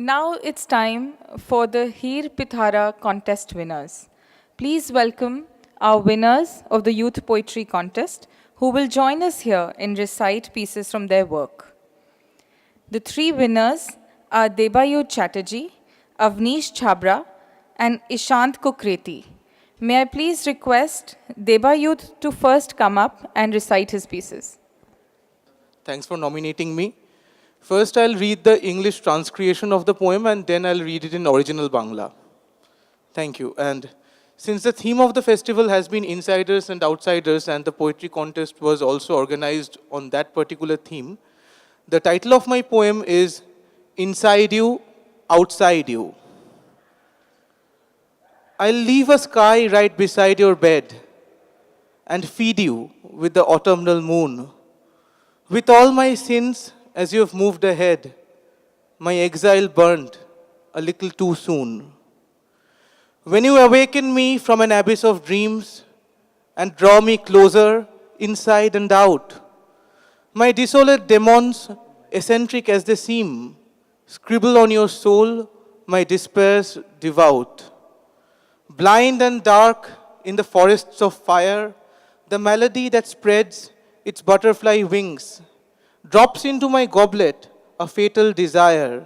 Now it's time for the Heer Pithara contest winners. Please welcome our winners of the Youth Poetry Contest who will join us here and recite pieces from their work. The three winners are Debayut Chatterjee, Avnish Chhabra, and Ishant Kukreti. May I please request Debayut to first come up and recite his pieces. Thanks for nominating me. First, I'll read the English transcription of the poem and then I'll read it in original Bangla. Thank you. And since the theme of the festival has been insiders and outsiders and the poetry contest was also organized on that particular theme, the title of my poem is Inside You, Outside You. I'll leave a sky right beside your bed and feed you with the autumnal moon. With all my sins, as you have moved ahead, my exile burned a little too soon. When you awaken me from an abyss of dreams and draw me closer, inside and out, my desolate demons, eccentric as they seem, scribble on your soul my despairs devout. Blind and dark in the forests of fire, the melody that spreads its butterfly wings drops into my goblet a fatal desire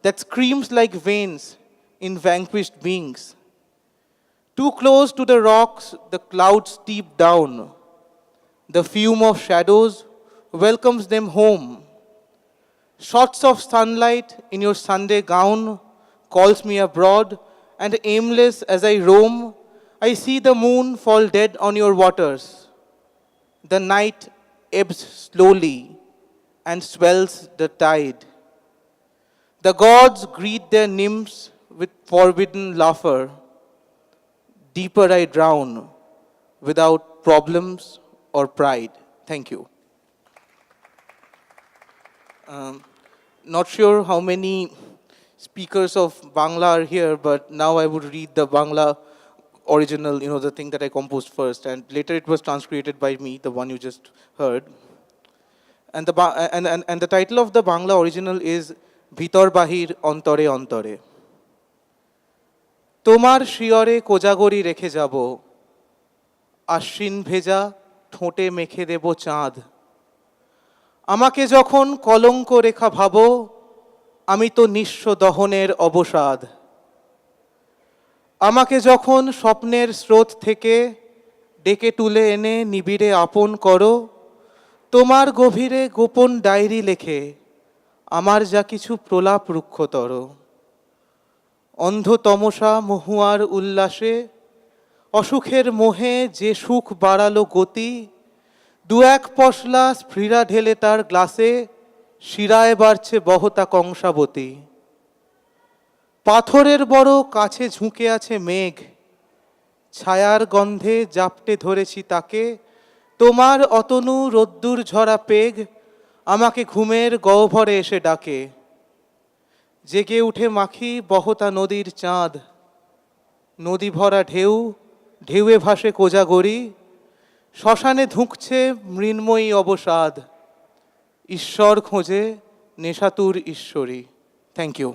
that screams like veins in vanquished beings. Too close to the rocks, the clouds steep down. The fume of shadows welcomes them home. Shots of sunlight in your Sunday gown calls me abroad, and aimless as I roam, I see the moon fall dead on your waters. The night ebbs slowly and swells the tide. The gods greet their nymphs with forbidden laughter. Deeper I drown without problems or pride. Thank you. Not sure how many speakers of Bangla are here, but now I would read the Bangla original, the thing that I composed first, and later it was transcreated by me, the one you just heard. And the title of the Bangla original is Bhitor Bahir Ontore Ontore. তোমার শিয়রে কোজাগরি রেখে যাব, আশ্বিন ভেজা ঠোঁটে মেখে দেব চাঁদ। আমাকে যখন কলঙ্ক রেখা ভাবো, আমি তো নিঃস্ব দহনের অবসাদ। আমাকে যখন স্বপ্নের স্রোত থেকে ডেকে তুলে এনে নিবিড়ে আপন করো, তোমার গভীরে গোপন ডায়েরি লেখে আমার যা কিছু প্রলাপ রুক্ষতর। অন্ধ তমসা মহুয়ার উল্লাসে অসুখের মোহে যে সুখ বাড়ালো গতি, দু এক পশলা স্ফীরা ঢেলে তার গ্লাসে শিরায় বাড়ছে বহতা কংসাবতী। পাথরের বড় কাছে ঝুঁকে আছে মেঘ, ছায়ার গন্ধে জাপটে ধরেছি তাকে, তোমার অতনু রোদ্দুর ঝরা পেগ আমাকে ঘুমের গহ্বরে এসে ডাকে। জেগে উঠে মাখি বহতা নদীর চাঁদ, নদী ভরা ঢেউ, ঢেউয়ে ভাসে কোজাগরি, শ্মশানে ধুঁকছে মৃন্ময়ী অবসাদ, ঈশ্বর খোঁজে নেশাতুর ঈশ্বরী। Thank you.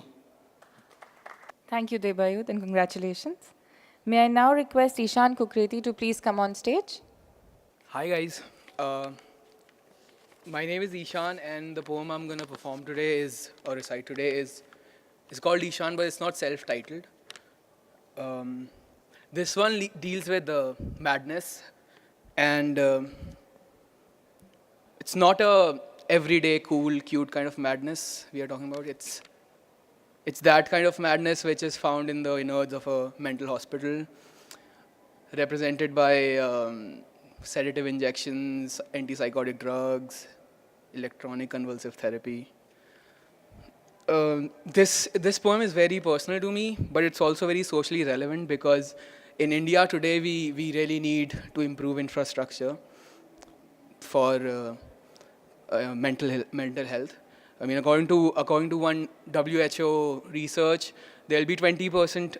Thank you, Debayut, and congratulations. May I now request Ishant Kukreti to please come on stage? Hi guys, my name is Ishan and the poem I'm going to perform today or recite today is called Ishan, but it's not self-titled. This one deals with madness, and it's not a everyday cool cute kind of madness we are talking about. It's that kind of madness which is found in the innards of a mental hospital, represented by sedative injections, antipsychotic drugs, electronic convulsive therapy. This poem is very personal to me, but it's also very socially relevant because in India today we really need to improve infrastructure for mental health. I mean, according to one WHO research, there'll be 20%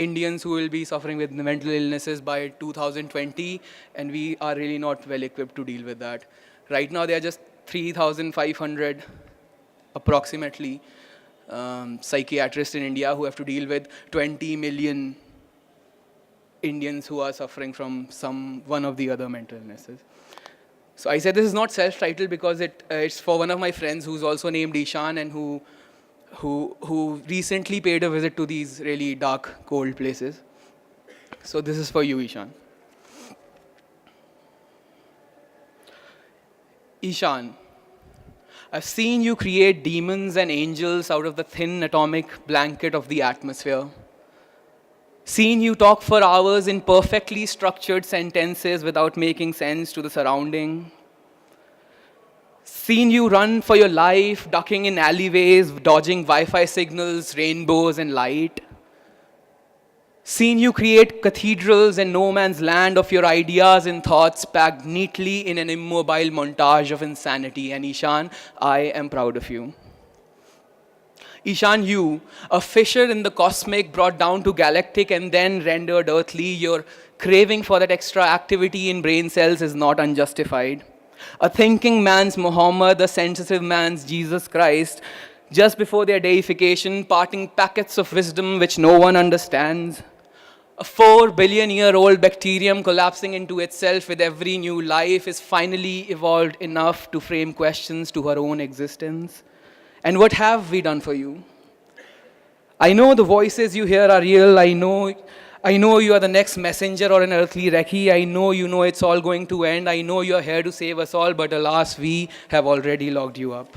Indians who will be suffering with mental illnesses by 2020, and we are really not well equipped to deal with that. Right now, there are just 3,500 approximately psychiatrists in India who have to deal with 20 million Indians who are suffering from one of the other mental illnesses. So I said this is not self-titled because it's for one of my friends who's also named Ishan and who recently paid a visit to these really dark, cold places. So this is for you, Ishan. Ishan, I've seen you create demons and angels out of the thin atomic blanket of the atmosphere. Seen you talk for hours in perfectly structured sentences without making sense to the surrounding. Seen you run for your life, ducking in alleyways, dodging Wi-Fi signals, rainbows, and light. Seen you create cathedrals and no man's land of your ideas and thoughts packed neatly in an immobile montage of insanity. And Ishan, I am proud of you. Ishan, you, a fisher in the cosmic brought down to galactic and then rendered earthly, your craving for that extra activity in brain cells is not unjustified. A thinking man's Muhammad, a sensitive man's Jesus Christ, just before their deification, parting packets of wisdom which no one understands. A 4 billion-year-old bacterium collapsing into itself with every new life is finally evolved enough to frame questions to her own existence. And what have we done for you? I know the voices you hear are real. I know you are the next messenger or an earthly recce. I know it's all going to end. I know you are here to save us all, but alas, we have already locked you up.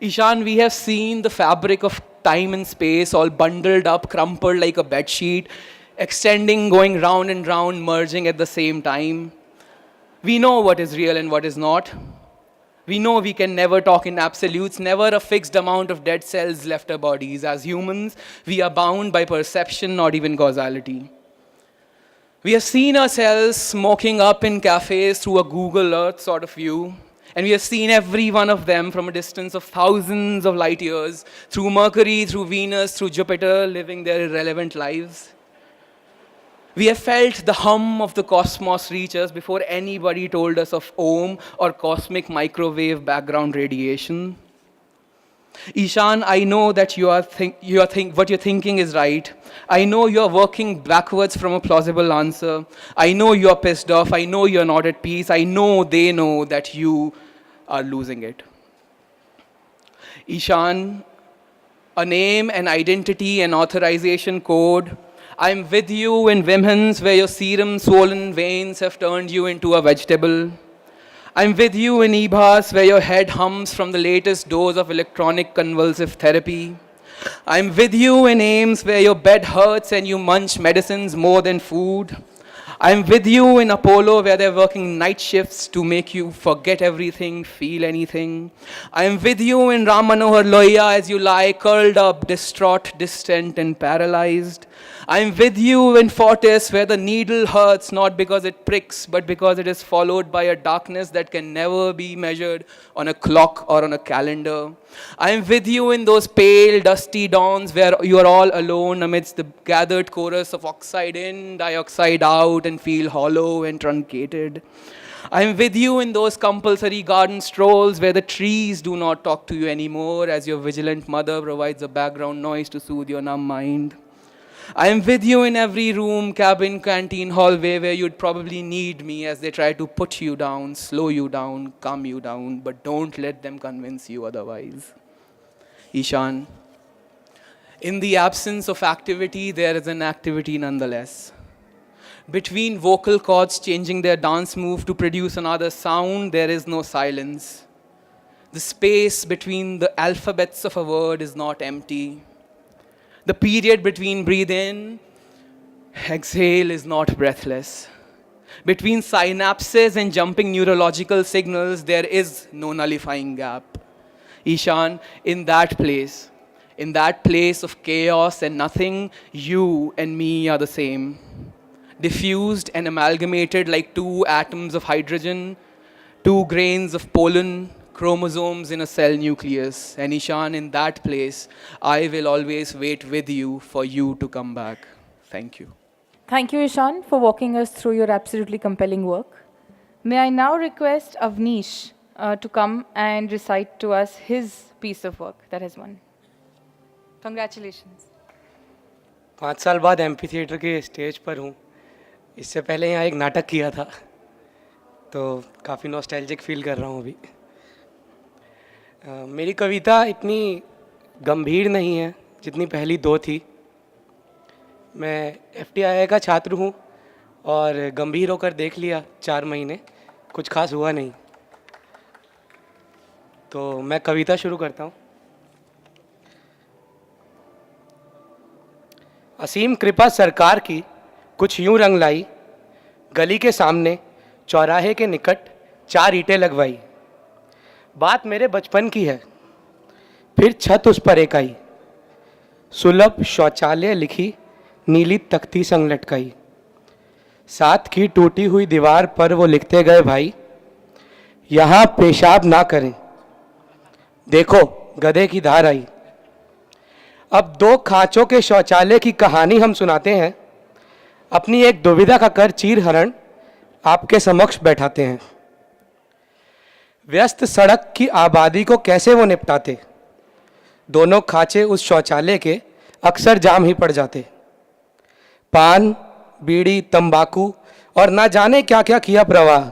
Ishan, we have seen the fabric of time and space all bundled up, crumpled like a bedsheet, extending, going round and round, merging at the same time. We know what is real and what is not. We know we can never talk in absolutes, never a fixed amount of dead cells left our bodies. As humans, we are bound by perception, not even causality. We have seen ourselves smoking up in cafes through a Google Earth sort of view, and we have seen every one of them from a distance of thousands of light years, through Mercury, through Venus, through Jupiter, living their irrelevant lives. We have felt the hum of the cosmos reach us before anybody told us of Om or cosmic microwave background radiation. Ishan, I know that what you're thinking is right. I know you're working backwards from a plausible answer. I know you're pissed off. I know you're not at peace. I know they know that you are losing it. Ishan, a name, an identity, an authorization code. I'm with you in women's where your serum swollen veins have turned you into a vegetable. I'm with you in Ibhas where your head hums from the latest dose of electronic convulsive therapy. I'm with you in AIMS where your bed hurts and you munch medicines more than food. I'm with you in Apollo where they're working night shifts to make you forget everything, feel anything. I'm with you in Ram Manohar Lohia as you lie curled up, distraught, distant and paralyzed. I'm with you in Fortis where the needle hurts not because it pricks but because it is followed by a darkness that can never be measured on a clock or on a calendar. I'm with you in those pale, dusty dawns where you are all alone amidst the gathered chorus of oxide in, dioxide out and feel hollow and truncated. I'm with you in those compulsory garden strolls where the trees do not talk to you anymore as your vigilant mother provides a background noise to soothe your numb mind. I am with you in every room, cabin, canteen, hallway where you'd probably need me as they try to put you down, slow you down, calm you down, but don't let them convince you otherwise. Ishan, in the absence of activity, there is an activity nonetheless. Between vocal cords changing their dance move to produce another sound, there is no silence. The space between the alphabets of a word is not empty. The period between breathe in, exhale is not breathless. Between synapses and jumping neurological signals, there is no nullifying gap. Ishan, in that place of chaos and nothing, you and me are the same. Diffused and amalgamated like two atoms of hydrogen, 2 grains of pollen, chromosomes in a cell nucleus. And Ishan, in that place, I will always wait with you for you to come back. Thank you. Thank you, Ishan, for walking us through your absolutely compelling work. May I now request Avnish to come and recite to us his piece of work that has won. Congratulations. 5 साल बाद MP theatre के stage पर हूँ. इससे पहले यहाँ एक नाटक किया था, तो काफ़ी नॉस्टैल्जिक फील कर रहा हूँ अभी. मेरी कविता इतनी गंभीर नहीं है जितनी पहली दो थी. मैं FTII का छात्र हूँ और गंभीर होकर देख लिया 4 महीने, कुछ खास हुआ नहीं. तो मैं कविता शुरू करता हूँ. असीम कृपा सरकार की कुछ यूं रंग लाई, गली के सामने चौराहे के निकट 4 ईंटें लगवाई. बात मेरे बचपन की है, फिर छत उस पर एक आई. सुलभ शौचालय लिखी नीली तख्ती संग लटकाई. साथ की टूटी हुई दीवार पर वो लिखते गए, भाई यहाँ पेशाब ना करें, देखो गधे की धार आई. अब 2 खांचों के शौचालय की कहानी हम सुनाते हैं. अपनी एक दुविधा का कर चीर हरण आपके समक्ष बैठाते हैं. व्यस्त सड़क की आबादी को कैसे वो निपटाते, दोनों खांचे उस शौचालय के अक्सर जाम ही पड़ जाते. पान, बीड़ी, तंबाकू और ना जाने क्या क्या किया प्रवाह.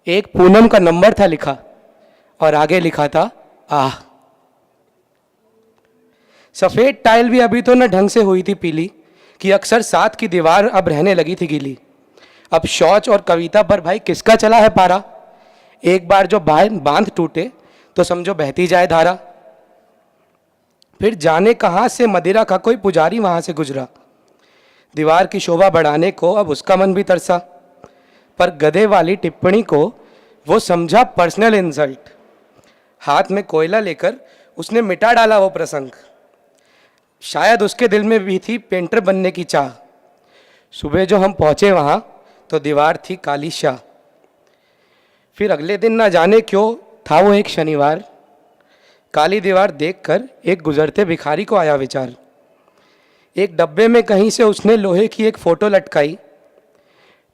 एक पूनम का नंबर था लिखा और आगे लिखा था आह. सफ़ेद टाइल भी अभी तो न ढंग से हुई थी पीली कि अक्सर साथ की दीवार अब रहने लगी थी गीली. अब शौच और कविता पर भाई किसका चला है पारा. एक बार जो बांध टूटे तो समझो बहती जाए धारा. फिर जाने कहाँ से मदिरा का कोई पुजारी वहाँ से गुजरा. दीवार की शोभा बढ़ाने को अब उसका मन भी तरसा, पर गधे वाली टिप्पणी को वो समझा पर्सनल इंसल्ट. हाथ में कोयला लेकर उसने मिटा डाला वो प्रसंग. शायद उसके दिल में भी थी पेंटर बनने की चाह. सुबह जो हम पहुँचे वहाँ तो दीवार थी काली शाह. फिर अगले दिन ना जाने क्यों था वो एक शनिवार. काली दीवार देखकर एक गुजरते भिखारी को आया विचार. एक डब्बे में कहीं से उसने लोहे की एक फ़ोटो लटकाई.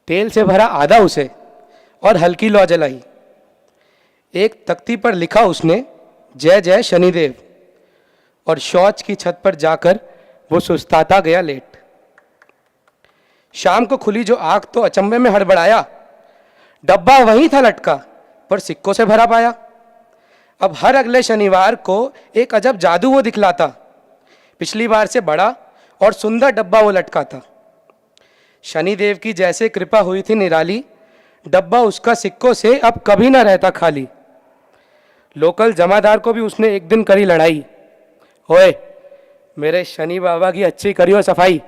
तेल से भरा आधा उसे और हल्की लौ जलाई. एक तख्ती पर लिखा उसने जय जय शनिदेव, और शौच की छत पर जाकर वो सुस्ताता गया लेट. शाम को खुली जो आँख तो अचंभे में हड़बड़ाया. डब्बा वहीं था लटका पर सिक्कों से भरा पाया. अब हर अगले शनिवार को एक अजब जादू वो दिखलाता. पिछली बार से बड़ा और सुंदर डब्बा वो लटकाता. शनिदेव की जैसे कृपा हुई थी निराली, डब्बा उसका सिक्कों से अब कभी ना रहता खाली. लोकल जमादार को भी उसने एक दिन करी लड़ाई. ओए मेरे शनि बाबा की अच्छी करियो सफाई.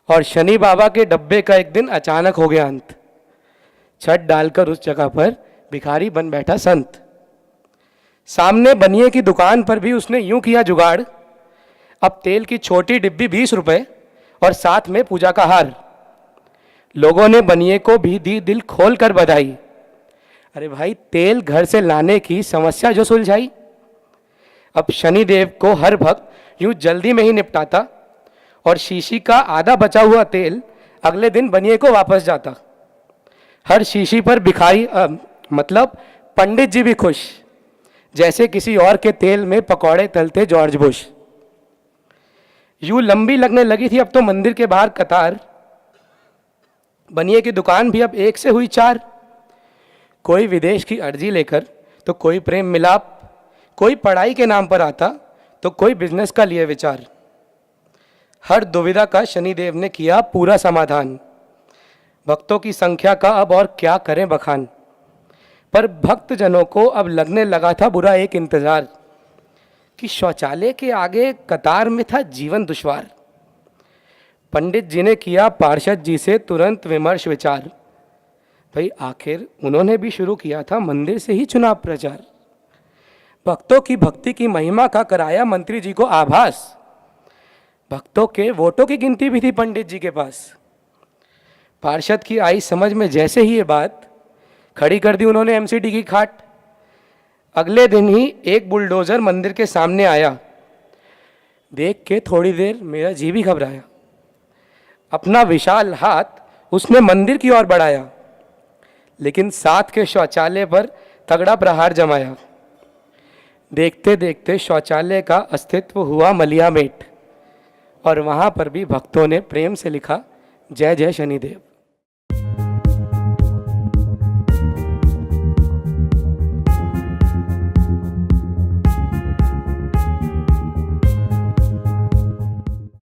और शनि बाबा के डब्बे का एक दिन अचानक हो गया अंत. छत डालकर उस जगह पर भिखारी बन बैठा संत. सामने बनिए की दुकान पर भी उसने यूं किया जुगाड़. अब तेल की छोटी डिब्बी 20 रुपए और साथ में पूजा का हार. लोगों ने बनिए को भी दी दिल खोल कर बधाई. अरे भाई तेल घर से लाने की समस्या जो सुलझाई. अब शनिदेव को हर भक्त यूं जल्दी में ही निपटाता और शीशी का आधा बचा हुआ तेल अगले दिन बनिए को वापस जाता. हर शीशी पर भिखारी मतलब पंडित जी भी खुश, जैसे किसी और के तेल में पकौड़े तलते जॉर्ज बुश. यूं लंबी लगने लगी थी अब तो मंदिर के बाहर कतार. बनिए की दुकान भी अब एक से हुई 4. कोई विदेश की अर्जी लेकर तो कोई प्रेम मिलाप, कोई पढ़ाई के नाम पर आता तो कोई बिजनेस का लिए विचार. हर दुविधा का शनिदेव ने किया पूरा समाधान. भक्तों की संख्या का अब और क्या करें बखान. पर भक्तजनों को अब लगने लगा था बुरा एक इंतजार कि शौचालय के आगे कतार में था जीवन दुश्वार. पंडित जी ने किया पार्षद जी से तुरंत विमर्श विचार. भाई आखिर उन्होंने भी शुरू किया था मंदिर से ही चुनाव प्रचार. भक्तों की भक्ति की महिमा का कराया मंत्री जी को आभास. भक्तों के वोटों की गिनती भी थी पंडित जी के पास. पार्षद की आई समझ में जैसे ही ये बात, खड़ी कर दी उन्होंने एमसीडी की खाट. अगले दिन ही एक बुलडोजर मंदिर के सामने आया. देख के थोड़ी देर मेरा जी भी घबराया. अपना विशाल हाथ उसने मंदिर की ओर बढ़ाया. लेकिन साथ के शौचालय पर तगड़ा प्रहार जमाया। देखते देखते शौचालय का अस्तित्व हुआ मलियामेट और वहाँ पर भी भक्तों ने प्रेम से लिखा, जय जय शनिदेव।